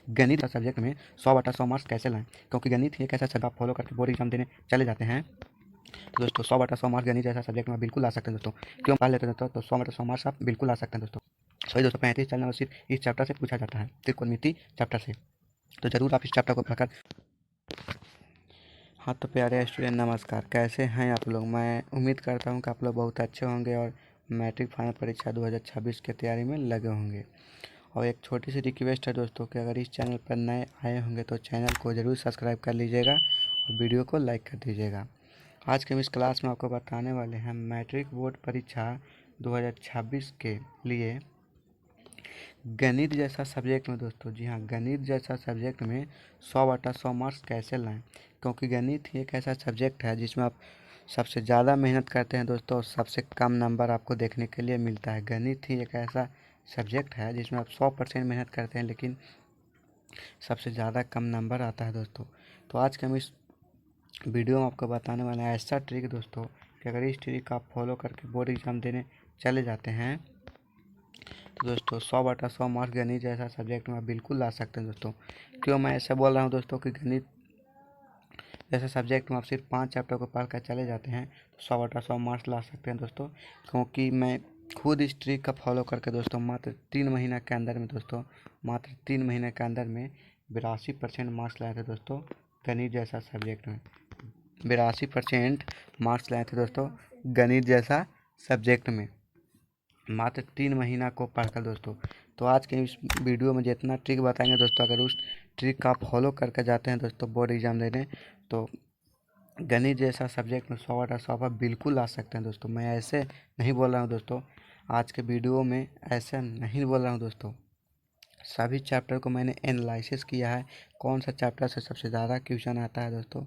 गणित का सब्जेक्ट में 100/100 मार्क्स कैसे लाएं, क्योंकि गणित ही एक ऐसा सब्जेक्ट आप फॉलो करके बोर्ड एग्जाम देने चले जाते हैं तो दोस्तों 100/100 मार्क्स गणित जैसा सब्जेक्ट में आप बिल्कुल ला सकते हैं दोस्तों। क्यों पढ़ लेते हैं दोस्तों, तो 100/100 मार्क्स आप बिल्कुल ला सकते हैं दोस्तों। सही दोस्तों, 35 नंबर सिर्फ इस चैप्टर से पूछा जाता है, त्रिकोणमिति चैप्टर से। तो जरूर आप इस चैप्टर को पढ़कर। हाँ तो प्यारे स्टूडेंट नमस्कार, कैसे हैं आप लोग। मैं उम्मीद करता हूँ कि आप लोग बहुत अच्छे होंगे और मैट्रिक फाइनल परीक्षा 2026 की तैयारी में लगे होंगे। और एक छोटी सी रिक्वेस्ट है दोस्तों कि अगर इस चैनल पर नए आए होंगे तो चैनल को ज़रूर सब्सक्राइब कर लीजिएगा और वीडियो को लाइक कर दीजिएगा। आज के हम इस क्लास में आपको बताने वाले हैं मैट्रिक बोर्ड परीक्षा 2026 के लिए गणित जैसा सब्जेक्ट में दोस्तों, जी हाँ, गणित जैसा सब्जेक्ट में 100/100 मार्क्स कैसे लाएं, क्योंकि गणित ही एक ऐसा सब्जेक्ट है जिसमें आप सबसे ज़्यादा मेहनत करते हैं दोस्तों और सबसे कम नंबर आपको देखने के लिए मिलता है। गणित ही एक ऐसा सब्जेक्ट है जिसमें आप 100% मेहनत करते हैं लेकिन सबसे ज़्यादा कम नंबर आता है दोस्तों। तो आज के हम इस वीडियो में आपको बताने वाले हैं ऐसा ट्रिक दोस्तों कि अगर इस ट्रिक आप फॉलो करके बोर्ड एग्ज़ाम देने चले जाते हैं तो दोस्तों 100/100 मार्क्स गणित जैसा सब्जेक्ट में आप बिल्कुल ला सकते हैं दोस्तों। क्यों मैं ऐसा बोल रहा हूँ दोस्तों कि गणित जैसे सब्जेक्ट में आप सिर्फ 5 चैप्टर को पढ़ कर चले जाते हैं तो 100/100 मार्क्स ला सकते हैं दोस्तों। क्योंकि मैं खुद इस ट्रिक का फॉलो करके दोस्तों मात्र 3 महीना के अंदर में दोस्तों, मात्र 3 महीने के अंदर में 82% मार्क्स लाए थे दोस्तों गणित जैसा सब्जेक्ट में। 82% मार्क्स लाए थे दोस्तों गणित जैसा सब्जेक्ट में, मात्र 3 महीना को पढ़कर दोस्तों। तो आज के इस वीडियो में जितना ट्रिक बताएंगे दोस्तों, अगर उस ट्रिक का आप फॉलो करके जाते हैं दोस्तों बोर्ड एग्ज़ाम देने तो गणित जैसा सब्जेक्ट में 100/100 आप बिल्कुल ला सकते हैं दोस्तों। मैं ऐसे नहीं बोल रहा हूँ दोस्तों, आज के वीडियो में ऐसे नहीं बोल रहा हूँ दोस्तों, सभी चैप्टर को मैंने एनालिसिस किया है, कौन सा चैप्टर से सबसे ज़्यादा क्वेश्चन आता है दोस्तों,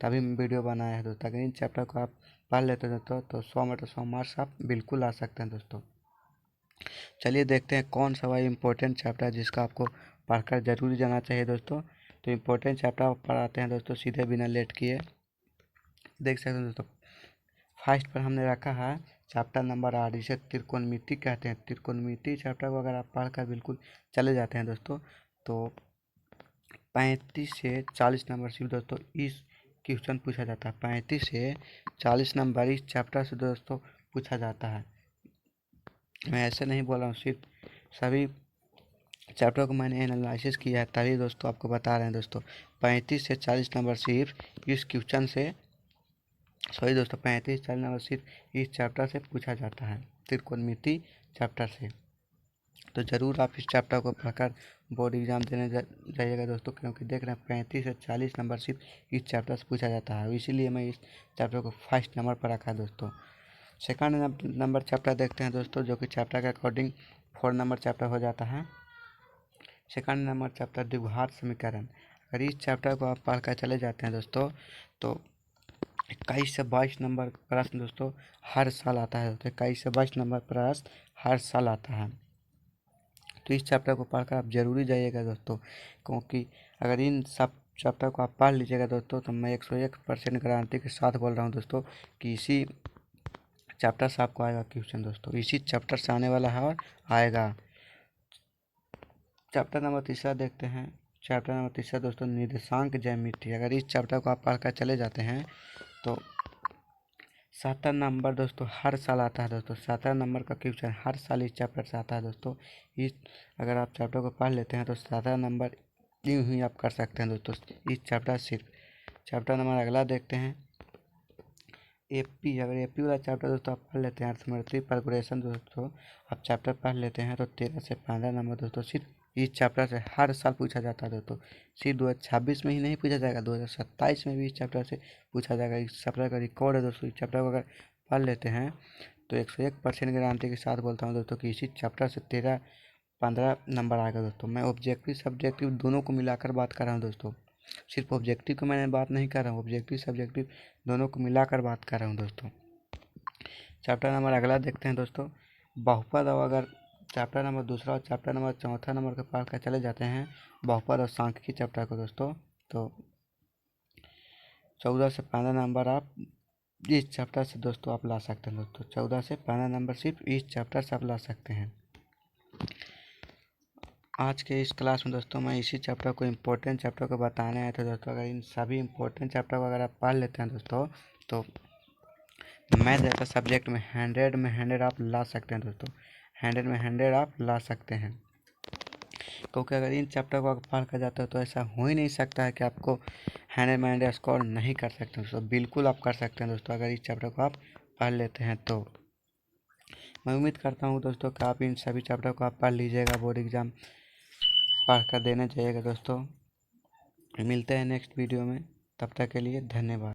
तभी वीडियो बनाया है दोस्तों। अगर इन चैप्टर को आप पढ़ लेते हैं दोस्तों तो 100/100 मार्क्स आप बिल्कुल ला सकते हैं दोस्तों। चलिए देखते हैं कौन सा वह इम्पोर्टेंट चैप्टर है जिसका आपको पढ़कर जरूर जाना चाहिए दोस्तों। तो इम्पोर्टेंट चैप्टर आप पढ़ाते हैं दोस्तों सीधे बिना लेट किए। देख सकते हैं दोस्तों, फर्स्ट पर हमने रखा है चैप्टर नंबर 8 जिसे त्रिकोणमिति कहते हैं। त्रिकोणमिति चैप्टर को अगर आप पढ़कर बिल्कुल चले जाते हैं दोस्तों तो 35 से 40 नंबर सिर्फ दोस्तों इस क्वेश्चन पूछा जाता है। 35 से 40 नंबर इस चैप्टर से दोस्तों पूछा जाता है। मैं ऐसे नहीं बोल रहा हूँ, सिर्फ सभी चैप्टर को मैंने एनालिसिस किया है तभी दोस्तों आपको बता रहे हैं दोस्तों। 35 से 40 नंबर सिर्फ इस क्वेश्चन से, सॉरी दोस्तों, 35-40 नंबर सिर्फ इस चैप्टर से पूछा जाता है, त्रिकोणमिति चैप्टर से। तो ज़रूर आप इस चैप्टर को पढ़कर बोर्ड एग्ज़ाम देने जाइएगा दोस्तों, क्योंकि देख रहे हैं 35 से 40 नंबर सिर्फ इस चैप्टर से पूछा जाता है, इसीलिए मैं इस चैप्टर को फर्स्ट नंबर पर रखा है दोस्तों। सेकंड नंबर चैप्टर देखते हैं दोस्तों, जो कि चैप्टर के अकॉर्डिंग 4 नंबर चैप्टर हो जाता है। सेकंड नंबर चैप्टर द्विघात समीकरण। अगर इस चैप्टर को आप पढ़ कर चले जाते हैं दोस्तों तो 21 से 22 नंबर प्रश्न दोस्तों हर साल आता है दोस्तों। 21 से 22 नंबर प्रश्न हर साल आता है। तो इस चैप्टर को पढ़कर आप जरूरी जाइएगा दोस्तों, क्योंकि अगर इन सब चैप्टर को आप पढ़ लीजिएगा दोस्तों तो मैं 101% गारंटी के साथ बोल रहा हूँ दोस्तों कि इसी चैप्टर से आपको आएगा क्वेश्चन दोस्तों, इसी चैप्टर से आने वाला है और आएगा। चैप्टर नंबर तीसरा देखते हैं। चैप्टर नंबर तीसरा दोस्तों निर्देशांक ज्यामिति। अगर इस चैप्टर को आप पढ़कर चले जाते हैं तो 17 नंबर दोस्तों हर साल आता है दोस्तों। 17 नंबर का क्वेश्चन हर साल इस चैप्टर से आता है दोस्तों। इस अगर आप चैप्टर को पढ़ लेते हैं तो 17 नंबर यूँ ही आप कर सकते हैं दोस्तों इस चैप्टर सिर्फ। चैप्टर नंबर अगला देखते हैं एपी। अगर एपी वाला चैप्टर दोस्तों आप पढ़ लेते हैं, अर्थमेटिक प्रोग्रेशन दोस्तों आप चैप्टर पढ़ लेते हैं तो 13 से 15 नंबर दोस्तों सिर्फ इस चैप्टर से हर साल पूछा जाता है दोस्तों। सिर्फ 2026 में ही नहीं पूछा जाएगा, 2027 में भी इस चैप्टर से पूछा जाएगा। इस चैप्टर का रिकॉर्ड है दोस्तों। इस चैप्टर को अगर पढ़ लेते हैं तो 101% गारंटी के साथ बोलता हूँ दोस्तों कि इसी चैप्टर से 13-15 नंबर आएगा दोस्तों। मैं ऑब्जेक्टिव सब्जेक्टिव दोनों को मिलाकर बात कर रहा हूँ दोस्तों, सिर्फ ऑब्जेक्टिव को मैंने बात नहीं कर रहा हूँ, ऑब्जेक्टिव सब्जेक्टिव दोनों को मिलाकर बात कर रहा हूँ दोस्तों। चैप्टर नंबर अगला देखते हैं दोस्तों बहुपद। और अगर चैप्टर नंबर दूसरा और चैप्टर नंबर चौथा नंबर के पढ़ कर चले जाते हैं बहुपद और सांख्यिकी चैप्टर को दोस्तों तो 14 से 15 नंबर आप इस चैप्टर से दोस्तों आप ला सकते हैं दोस्तों। 14 से 15 नंबर सिर्फ इस चैप्टर से आप ला सकते हैं। आज के इस क्लास में दोस्तों मैं इसी चैप्टर को इम्पोर्टेंट चैप्टर को बताने आया था दोस्तों। अगर इन सभी इम्पोर्टेंट चैप्टर को अगर आप पढ़ लेते हैं दोस्तों तो मैथ जैसा सब्जेक्ट में 100 आप ला सकते हैं दोस्तों। 100 आप ला सकते हैं, क्योंकि अगर इन चैप्टर को आप पढ़ कर जाते हो तो ऐसा हो ही नहीं सकता है कि आपको 100 स्कोर नहीं कर सकते दोस्तों। बिल्कुल आप कर सकते हैं दोस्तों, अगर इस चैप्टर को आप पढ़ लेते हैं तो। मैं उम्मीद करता हूँ दोस्तों कि आप इन सभी चैप्टर को आप पढ़ लीजिएगा, बोर्ड एग्ज़ाम पढ़ कर देना चाहिएगा दोस्तों। मिलते हैं नेक्स्ट वीडियो में, तब तक के लिए धन्यवाद।